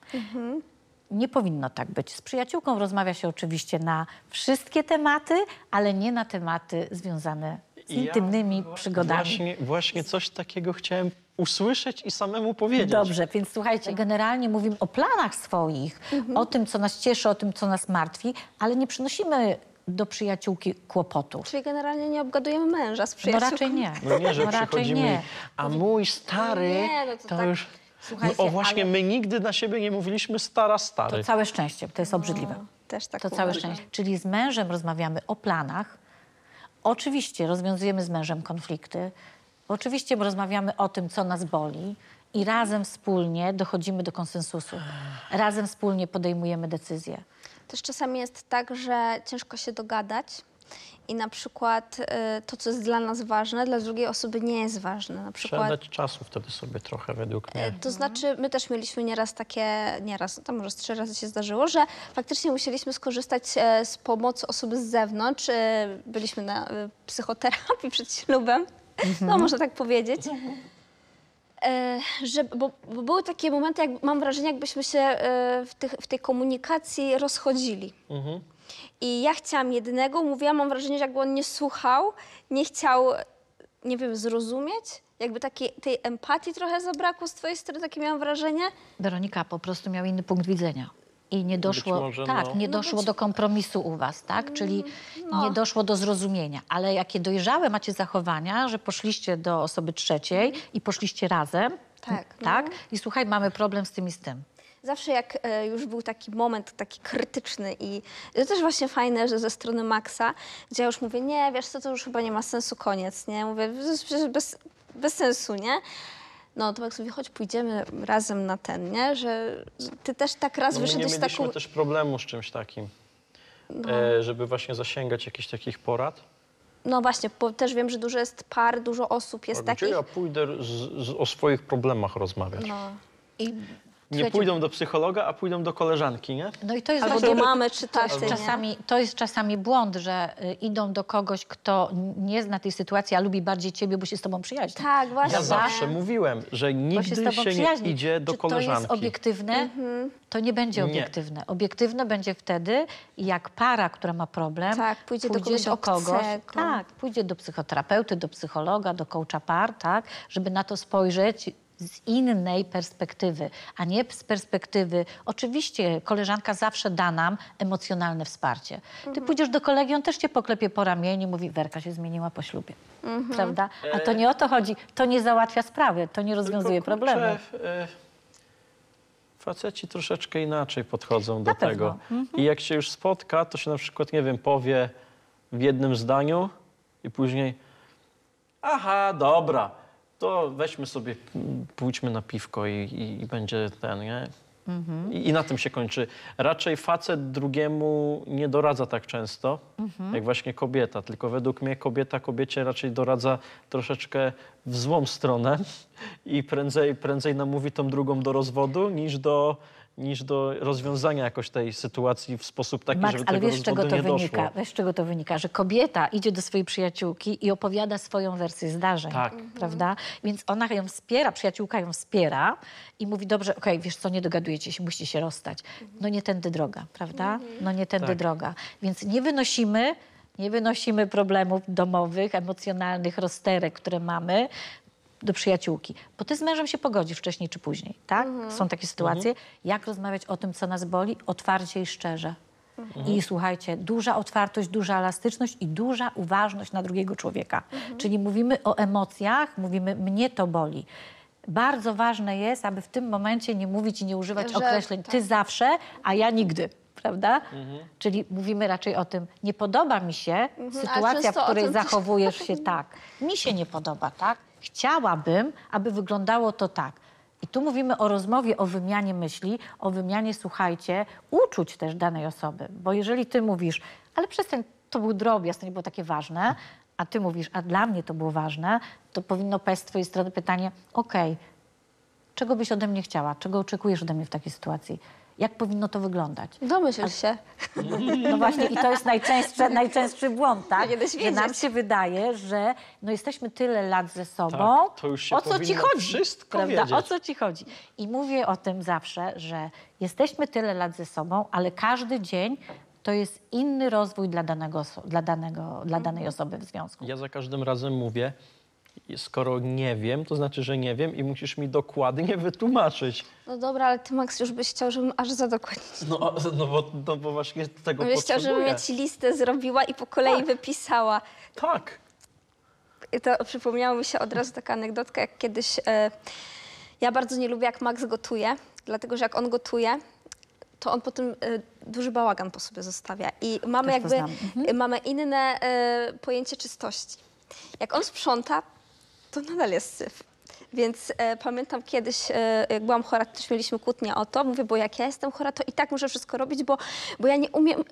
Nie powinno tak być. Z przyjaciółką rozmawia się oczywiście na wszystkie tematy, ale nie na tematy związane z intymnymi przygodami. Właśnie coś takiego chciałem usłyszeć i samemu powiedzieć. Dobrze, więc słuchajcie, generalnie mówimy o planach swoich, o tym, co nas cieszy, o tym, co nas martwi, ale nie przynosimy do przyjaciółki kłopotów. Czyli generalnie nie obgadujemy męża z No przyjaciółką. raczej nie. No nie, że No raczej przychodzimy nie. i, a mój stary, Nie, no to tak. już... Słuchajcie, no, o właśnie, ale- my nigdy na siebie nie mówiliśmy stary. To całe szczęście, to jest obrzydliwe. Też tak To całe uważam. szczęście. Czyli z mężem rozmawiamy o planach. Oczywiście rozwiązujemy z mężem konflikty. Oczywiście rozmawiamy o tym, co nas boli. I razem wspólnie dochodzimy do konsensusu. Razem wspólnie podejmujemy decyzje. Też czasami jest tak, że ciężko się dogadać i na przykład to, co jest dla nas ważne, dla drugiej osoby nie jest ważne. Na Trzeba przykład, dać czasu wtedy sobie trochę, według mnie. to znaczy, my też mieliśmy nieraz, to może z 3 razy się zdarzyło, że faktycznie musieliśmy skorzystać z pomocy osoby z zewnątrz. Byliśmy na psychoterapii przed ślubem, no można tak powiedzieć. Bo były takie momenty, mam wrażenie, jakbyśmy się w tej komunikacji rozchodzili. I ja chciałam jednego, mówiłam, mam wrażenie, że jakby on nie słuchał, nie chciał, nie wiem, zrozumieć, jakby tej empatii trochę zabrakło z twojej strony, takie miałam wrażenie. Weronika po prostu miał inny punkt widzenia. I nie doszło, może, tak, no. nie doszło do kompromisu u was, tak? Czyli nie doszło do zrozumienia. Ale jakie dojrzałe macie zachowania, że poszliście do osoby trzeciej i poszliście razem, Tak, tak? I słuchaj, mamy problem z tym i z tym. Zawsze jak już był taki moment taki krytyczny i to też właśnie fajne, że ze strony Maxa, gdzie ja już mówię, nie, wiesz co, to już chyba nie ma sensu, koniec, nie? Mówię, to jest przecież bez sensu, nie? No to Max mówi, chodź, pójdziemy razem na ten, nie? Że ty też tak raz No my nie wyszedłeś z mieliśmy taką... też problemu z czymś takim, żeby właśnie zasięgać jakichś takich porad. No właśnie, bo też wiem, że dużo jest par, dużo osób jest Gdzie takich. ja pójdę o swoich problemach rozmawiać? No. I Nie słuchajcie, pójdą do psychologa, a pójdą do koleżanki, nie? no i to jest Albo właśnie do mamy czy taty, nie? to jest czasami błąd, że idą do kogoś, kto nie zna tej sytuacji, a lubi bardziej ciebie, bo się z tobą przyjaźni. Tak, właśnie. Ja zawsze mówiłem, że Bo się nigdy z tobą się nie przyjaźni. idzie do Czy koleżanki. to jest obiektywne? To nie będzie Nie. obiektywne. Obiektywne będzie wtedy, jak para, która ma problem, Tak, pójdzie do kogoś obcego. tak, pójdzie do psychoterapeuty, do psychologa, do coacha par, tak, żeby na to spojrzeć z innej perspektywy, a nie z perspektywy, oczywiście koleżanka zawsze da nam emocjonalne wsparcie. Ty pójdziesz do kolegi, on też cię poklepie po ramieniu, mówi, Werka się zmieniła po ślubie, prawda? A to nie o to chodzi, to nie załatwia sprawy, to nie rozwiązuje Tylko, problemu. kurczę, faceci troszeczkę inaczej podchodzą do Na pewno. tego. I jak się już spotka, to się na przykład, nie wiem, powie w jednym zdaniu i później aha, dobra, to weźmy sobie, pójdźmy na piwko i będzie ten, nie? I na tym się kończy. Raczej facet drugiemu nie doradza tak często, jak właśnie kobieta. Tylko według mnie kobieta kobiecie raczej doradza troszeczkę w złą stronę i prędzej namówi tą drugą do rozwodu, niż do rozwiązania jakoś tej sytuacji w sposób taki, Max, żeby ale tego wiesz, z czego rozwodu to nie wynika? doszło. Wiesz, z czego to wynika? Że kobieta idzie do swojej przyjaciółki i opowiada swoją wersję zdarzeń. Tak. Prawda? Więc ona ją wspiera, przyjaciółka ją wspiera i mówi, dobrze, okej, wiesz co, nie dogadujecie się, musicie się rozstać. No nie tędy droga, prawda? No nie tędy Tak. droga. Więc nie wynosimy problemów domowych, emocjonalnych, rozterek, które mamy, do przyjaciółki. Bo ty z mężem się pogodzisz wcześniej czy później, tak? Są takie sytuacje. Jak rozmawiać o tym, co nas boli? Otwarcie i szczerze. I słuchajcie, duża otwartość, duża elastyczność i duża uważność na drugiego człowieka. Czyli mówimy o emocjach, mówimy, mnie to boli. Bardzo ważne jest, aby w tym momencie nie mówić i nie używać Że określeń ty zawsze, a ja nigdy. Prawda? Czyli mówimy raczej o tym, nie podoba mi się sytuacja, w często o której tym też- zachowujesz się tak. Mi się nie podoba, tak? Chciałabym, aby wyglądało to tak. I tu mówimy o rozmowie, o wymianie myśli, o wymianie, słuchajcie, uczuć też danej osoby. Bo jeżeli ty mówisz, ale przestań, to był drobiazg, to nie było takie ważne, a ty mówisz, a dla mnie to było ważne, to powinno paść z twojej strony pytanie, okej, czego byś ode mnie chciała? Czego oczekujesz ode mnie w takiej sytuacji? Jak powinno to wyglądać? Domyśl się. No właśnie i to jest najczęstszy błąd, tak? Powinieneś Że nam wiedzieć. się wydaje, że no jesteśmy tyle lat ze sobą, Tak, to już się o co ci powinno chodzi? wszystko Prawda? wiedzieć. O co ci chodzi? I mówię o tym zawsze, że jesteśmy tyle lat ze sobą, ale każdy dzień to jest inny rozwój dla danej osoby w związku. Ja za każdym razem mówię, skoro nie wiem, to znaczy, że nie wiem i musisz mi dokładnie wytłumaczyć. No dobra, ale ty, Max, już byś chciał, żebym aż za dokładnie... No bo właśnie tego Byś chciał, żebym potrzebuję. ja ci listę zrobiła i po kolei wypisała. Tak. I to przypomniała mi się od razu taka anegdotka, jak kiedyś... ja bardzo nie lubię, jak Max gotuje, dlatego że jak on gotuje, to on potem duży bałagan po sobie zostawia. I mamy Też to jakby znam. mamy inne pojęcie czystości. Jak on sprząta, to nadal jest syf. Więc pamiętam kiedyś, jak byłam chora, to też mieliśmy kłótnię o to. Mówię, bo jak ja jestem chora, to i tak muszę wszystko robić, bo ja nie umiem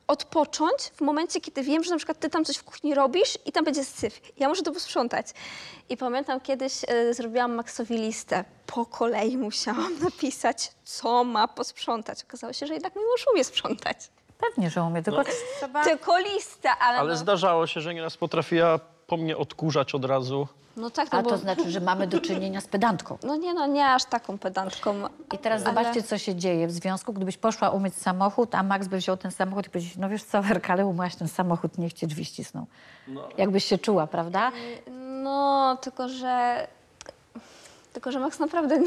odpocząć w momencie, kiedy wiem, że na przykład ty tam coś w kuchni robisz i tam będzie syf. Ja muszę to posprzątać. I pamiętam kiedyś zrobiłam Maxowi listę. Po kolei musiałam napisać, co ma posprzątać. Okazało się, że jednak mój mąż umie sprzątać. Pewnie, że umie, tylko trzeba... Tylko listę, ale Ale no, zdarzało się, że nieraz potrafiła po mnie odkurzać od razu. no tak, no A bo... to znaczy, że mamy do czynienia z pedantką. No nie aż taką pedantką. I teraz zobaczcie, co się dzieje w związku, gdybyś poszła umyć samochód, a Max by wziął ten samochód i powiedział, no wiesz co, Werka, ale umyłaś ten samochód, niech cię drzwi ścisną. Jakbyś się czuła, prawda? No, tylko że Max naprawdę nie...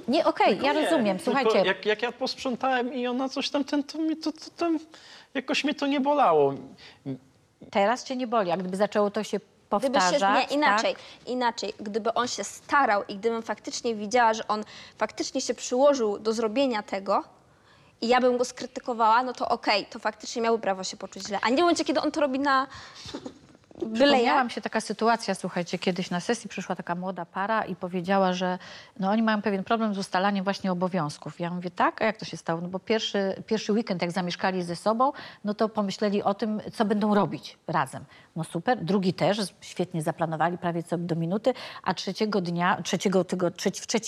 Nie, okej, ja Nie, rozumiem, tylko słuchajcie. Jak ja posprzątałem i ona coś tam, jakoś mnie to nie bolało. Teraz cię nie boli, a gdyby zaczęło to się Gdyby się, powtarzać... nie, inaczej. Gdyby on się starał i gdybym faktycznie widziała, że on faktycznie się przyłożył do zrobienia tego i ja bym go skrytykowała, no to okej, to faktycznie miałby prawo się poczuć źle. A nie w momencie, kiedy on to robi na byle jak. Przypomniała się taka sytuacja, słuchajcie, kiedyś na sesji przyszła taka młoda para i powiedziała, że no, oni mają pewien problem z ustalaniem właśnie obowiązków. Ja mówię, tak? A jak to się stało? No bo pierwszy weekend, jak zamieszkali ze sobą, no to pomyśleli o tym, co będą robić razem. No super. Drugi też, świetnie zaplanowali, prawie co do minuty, a trzeci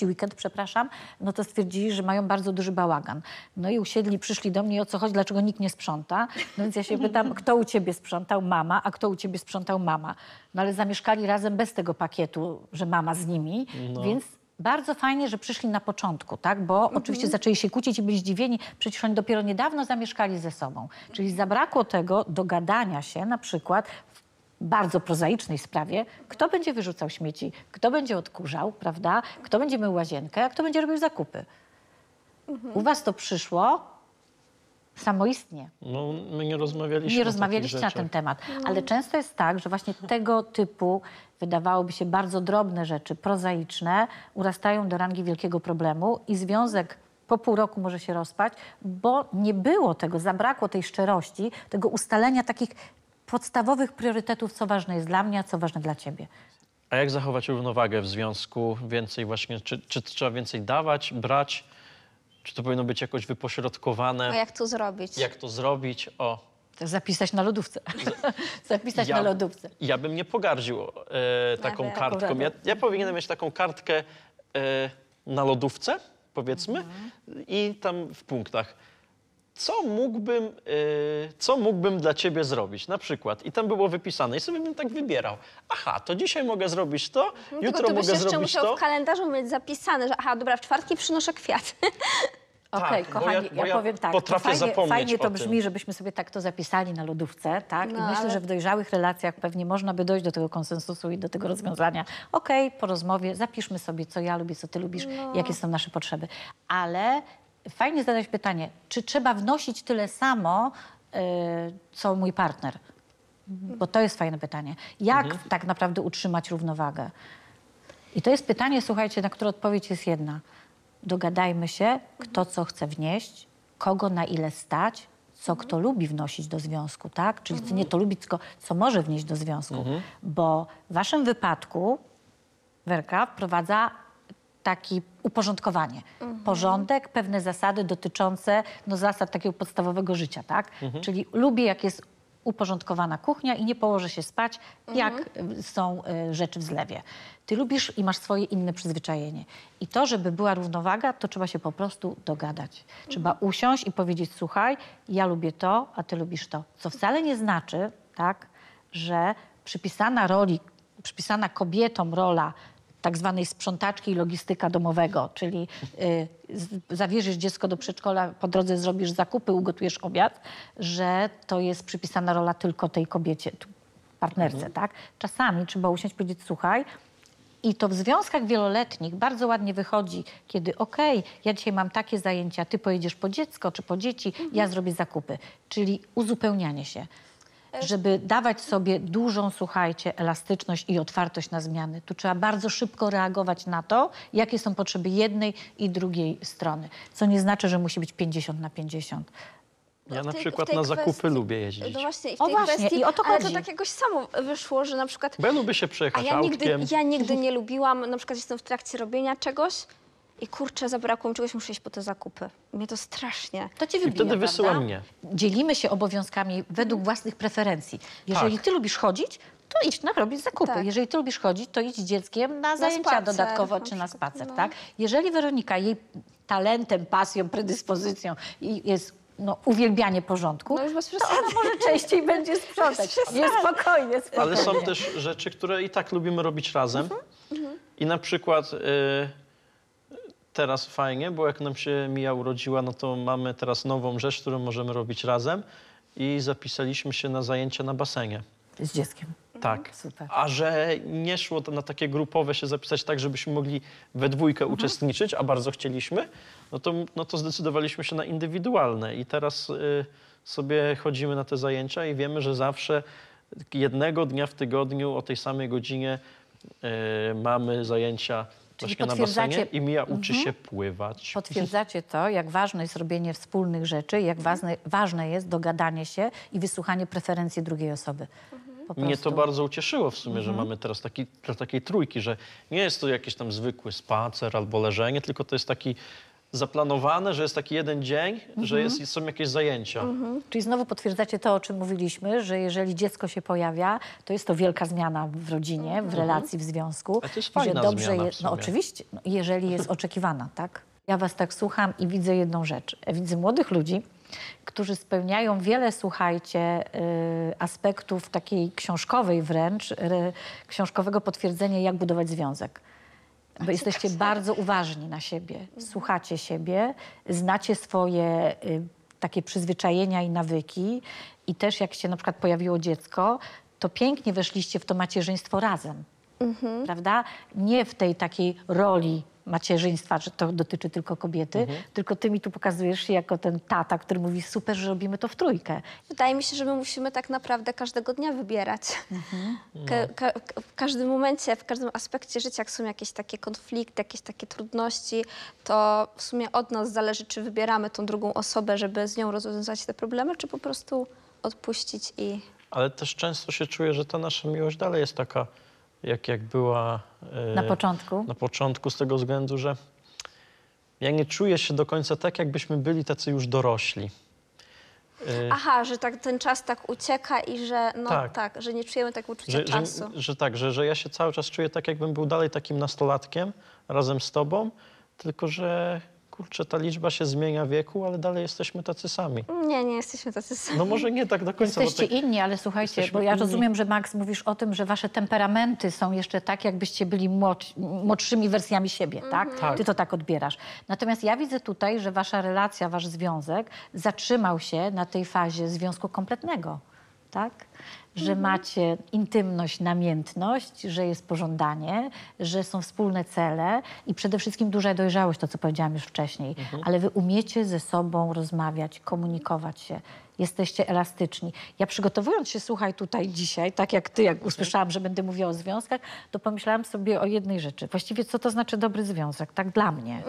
weekend, przepraszam, no to stwierdzili, że mają bardzo duży bałagan. No i przyszli do mnie, o co chodzi, dlaczego nikt nie sprząta. No więc ja się pytam, kto u ciebie sprzątał? Mama, a kto u ciebie sprzątał? Mama. No ale zamieszkali razem bez tego pakietu, że mama z nimi, więc bardzo fajnie, że przyszli na początku, tak? Bo oczywiście zaczęli się kłócić i byli zdziwieni, przecież oni dopiero niedawno zamieszkali ze sobą. Czyli zabrakło tego dogadania się na przykład w bardzo prozaicznej sprawie, kto będzie wyrzucał śmieci, kto będzie odkurzał, prawda? Kto będzie mył łazienkę, a kto będzie robił zakupy. U was to przyszło samoistnie. No, my nie rozmawialiśmy Nie o rozmawialiście takich na rzeczach. ten temat, ale często jest tak, że właśnie tego typu, wydawałoby się bardzo drobne rzeczy, prozaiczne, urastają do rangi wielkiego problemu i związek po pół roku może się rozpaść, bo nie było tego, zabrakło tej szczerości, tego ustalenia takich podstawowych priorytetów, co ważne jest dla mnie, a co ważne dla ciebie. A jak zachować równowagę w związku? Więcej właśnie, czy trzeba więcej dawać, brać? Czy to powinno być jakoś wypośrodkowane? A jak to zrobić? Jak to zrobić? O, To zapisać na lodówce. Zapisać na lodówce. ja bym nie pogardził taką wiem. kartką. Ja powinienem mieć taką kartkę na lodówce, powiedzmy, i tam w punktach. Co mógłbym dla ciebie zrobić? Na przykład. I tam było wypisane. I sobie bym tak wybierał. Aha, to dzisiaj mogę zrobić to, Tylko jutro ty byś mogę jeszcze zrobić musiał to. w kalendarzu mieć zapisane, że aha, dobra, w czwartki przynoszę kwiat. Okej, Tak, bo kochani, ja ja powiem tak. potrafię zapomnieć fajnie o to tym. brzmi, żebyśmy sobie tak to zapisali na lodówce, tak? I No, myślę, ale- że w dojrzałych relacjach pewnie można by dojść do tego konsensusu i do tego rozwiązania. Okej, po rozmowie zapiszmy sobie, co ja lubię, co ty lubisz, jakie są nasze potrzeby. Ale fajnie zadać pytanie, czy trzeba wnosić tyle samo, co mój partner? Bo to jest fajne pytanie. Jak tak naprawdę utrzymać równowagę? I to jest pytanie, słuchajcie, na które odpowiedź jest jedna. Dogadajmy się, kto co chce wnieść, kogo na ile stać, co kto lubi wnosić do związku, tak? Czyli nie to lubi, tylko co może wnieść do związku. Bo w waszym wypadku Werka wprowadza taki uporządkowanie. Porządek, pewne zasady dotyczące zasad takiego podstawowego życia, tak? Czyli lubię, jak jest uporządkowana kuchnia i nie położę się spać, jak są rzeczy w zlewie. Ty lubisz i masz swoje inne przyzwyczajenie. I to, żeby była równowaga, to trzeba się po prostu dogadać. Trzeba usiąść i powiedzieć, słuchaj, ja lubię to, a ty lubisz to. Co wcale nie znaczy, tak, że przypisana kobietom rola tak zwanej sprzątaczki i logistyka domowego, czyli zawieziesz dziecko do przedszkola, po drodze zrobisz zakupy, ugotujesz obiad, że to jest przypisana rola tylko tej kobiecie, partnerce, tak? Czasami trzeba usiąść i powiedzieć, słuchaj, i to w związkach wieloletnich bardzo ładnie wychodzi, kiedy ja dzisiaj mam takie zajęcia, ty pojedziesz po dziecko czy po dzieci, ja zrobię zakupy. Czyli uzupełnianie się. Żeby dawać sobie dużą, słuchajcie, elastyczność i otwartość na zmiany. Tu trzeba bardzo szybko reagować na to, jakie są potrzeby jednej i drugiej strony. Co nie znaczy, że musi być 50/50. Ja w na tej- przykład w tej na zakupy kwestii- lubię jeździć. No właśnie, i w O tej właśnie, kwestii, i o to ale to chodzi. tak jakoś samo wyszło, że na przykład Bo ja lubię się przejechać ja autkiem. nigdy nie lubiłam, na przykład jestem w trakcie robienia czegoś i kurczę, zabrakło mi czegoś, muszę iść po te zakupy. Mnie to strasznie. To cię wybija, wtedy prawda? wysyła mnie. Dzielimy się obowiązkami według własnych preferencji. Jeżeli Tak. ty lubisz chodzić, to idź robić zakupy. Tak. Jeżeli ty lubisz chodzić, to idź z dzieckiem na zajęcia spacer dodatkowo na czy na przykład, spacer, no. tak? Jeżeli Weronika, jej talentem, pasją, predyspozycją jest uwielbianie porządku, No już bez to przesady. ona może częściej będzie sprzątać. Nie, spokojnie. Ale są też rzeczy, które i tak lubimy robić razem. I na przykład teraz fajnie, bo jak nam się Mija urodziła, no to mamy teraz nową rzecz, którą możemy robić razem i zapisaliśmy się na zajęcia na basenie. Z dzieckiem. Tak. Super. A że nie szło to na takie grupowe się zapisać tak, żebyśmy mogli we dwójkę uczestniczyć, a bardzo chcieliśmy, no to zdecydowaliśmy się na indywidualne. I teraz sobie chodzimy na te zajęcia i wiemy, że zawsze jednego dnia w tygodniu o tej samej godzinie mamy zajęcia Czyli właśnie na basenie potwierdzacie- i Mija uczy się pływać. Potwierdzacie to, jak ważne jest robienie wspólnych rzeczy, jak ważne jest dogadanie się i wysłuchanie preferencji drugiej osoby. Po Mnie to prostu. bardzo ucieszyło w sumie, że mamy teraz takiej trójki, że nie jest to jakiś tam zwykły spacer albo leżenie, tylko to jest taki zaplanowane, że jest taki jeden dzień, że są jakieś zajęcia. Czyli znowu potwierdzacie to, o czym mówiliśmy, że jeżeli dziecko się pojawia, to jest to wielka zmiana w rodzinie, w relacji, w związku. A to jest fajna że dobrze zmiana w jest, sumie. oczywiście, jeżeli jest oczekiwana, tak? Ja was tak słucham i widzę jedną rzecz. Widzę młodych ludzi, którzy spełniają wiele, słuchajcie, aspektów takiej książkowej wręcz, książkowego potwierdzenia, jak budować związek. Bo jesteście bardzo uważni na siebie, słuchacie siebie, znacie swoje takie przyzwyczajenia i nawyki i też jak się na przykład pojawiło dziecko, to pięknie weszliście w to macierzyństwo razem, prawda? Nie w tej takiej roli macierzyństwa, że to dotyczy tylko kobiety, tylko ty mi tu pokazujesz się jako ten tata, który mówi super, że robimy to w trójkę. Wydaje mi się, że my musimy tak naprawdę każdego dnia wybierać. W każdym momencie, w każdym aspekcie życia, jak są jakieś takie konflikty, jakieś takie trudności, to w sumie od nas zależy, czy wybieramy tą drugą osobę, żeby z nią rozwiązać te problemy, czy po prostu odpuścić i... Ale też często się czuję, że ta nasza miłość dalej jest taka, jak była Na początku. na początku, z tego względu, że ja nie czuję się do końca tak, jakbyśmy byli tacy już dorośli. Aha, że tak ten czas tak ucieka i że no Tak. tak, że nie czujemy tak uczucia czasu. Że ja się cały czas czuję tak, jakbym był dalej takim nastolatkiem razem z tobą, tylko że kurczę, ta liczba się zmienia wieku, ale dalej jesteśmy tacy sami. Nie jesteśmy tacy sami. No może nie tak do końca. Jesteście inni, ale słuchajcie, Jesteśmy bo ja inni. rozumiem, że Max, mówisz o tym, że wasze temperamenty są jeszcze tak, jakbyście byli młodszymi wersjami siebie, tak? Tak. Ty to tak odbierasz. Natomiast ja widzę tutaj, że wasza relacja, wasz związek zatrzymał się na tej fazie związku kompletnego, tak? Że macie intymność, namiętność, że jest pożądanie, że są wspólne cele i przede wszystkim duża dojrzałość, to co powiedziałam już wcześniej. Ale wy umiecie ze sobą rozmawiać, komunikować się. Jesteście elastyczni. Ja przygotowując się, słuchaj, tutaj dzisiaj, tak jak ty, jak usłyszałam, że będę mówiła o związkach, to pomyślałam sobie o jednej rzeczy. Właściwie co to znaczy dobry związek, tak dla mnie.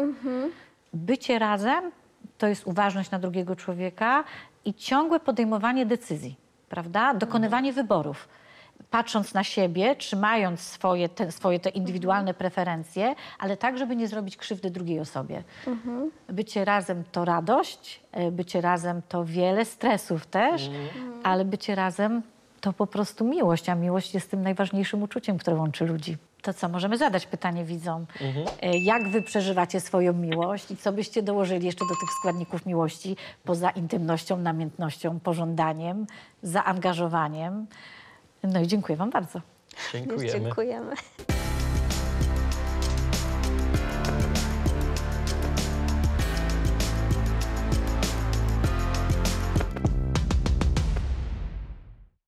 Bycie razem to jest uważność na drugiego człowieka i ciągłe podejmowanie decyzji, prawda? Dokonywanie wyborów. Patrząc na siebie, trzymając swoje te indywidualne preferencje, ale tak, żeby nie zrobić krzywdy drugiej osobie. Bycie razem to radość, bycie razem to wiele stresów też, ale bycie razem to po prostu miłość, a miłość jest tym najważniejszym uczuciem, które łączy ludzi. To co, możemy zadać pytanie widzom. Jak wy przeżywacie swoją miłość i co byście dołożyli jeszcze do tych składników miłości poza intymnością, namiętnością, pożądaniem, zaangażowaniem? No i dziękuję wam bardzo. Dziękujemy. Dziękujemy.